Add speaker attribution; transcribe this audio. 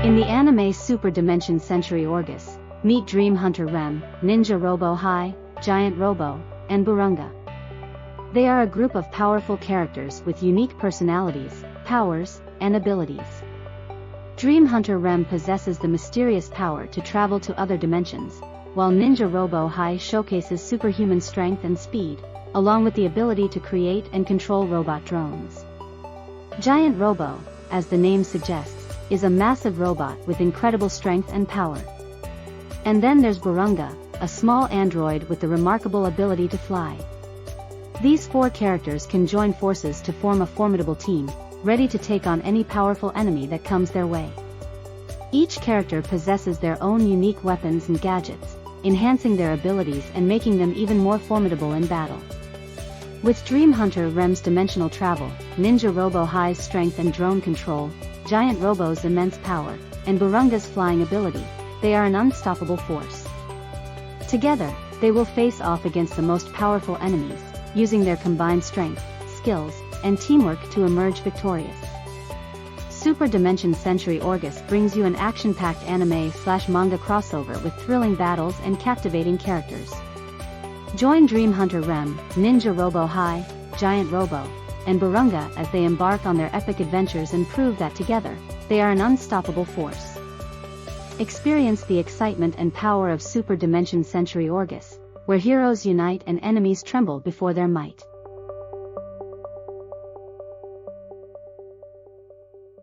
Speaker 1: In the anime Super Dimension Century Orguss, meet Dream Hunter Rem, Ninja Robo Hiei, Giant Robo, and Burunga. They are a group of powerful characters with unique personalities, powers, and abilities. Dream Hunter Rem possesses the mysterious power to travel to other dimensions, while Ninja Robo Hiei showcases superhuman strength and speed, along with the ability to create and control robot drones. Giant Robo, as the name suggests, is a massive robot with incredible strength and power. And then there's Burunga, a small android with the remarkable ability to fly. These four characters can join forces to form a formidable team, ready to take on any powerful enemy that comes their way. Each character possesses their own unique weapons and gadgets, enhancing their abilities and making them even more formidable in battle. With Dream Hunter Rem's dimensional travel, Ninja Robo Hiei's strength and drone control, Giant Robo's immense power, and Burunga's flying ability, they are an unstoppable force. Together, they will face off against the most powerful enemies, using their combined strength, skills, and teamwork to emerge victorious. Super Dimension Century Orguss brings you an action-packed anime/manga crossover with thrilling battles and captivating characters. Join Dream Hunter Rem, Ninja Robo Hiei, Giant Robo, and Burunga as they embark on their epic adventures and prove that together, they are an unstoppable force. Experience the excitement and power of Super Dimension Century Orguss, where heroes unite and enemies tremble before their might.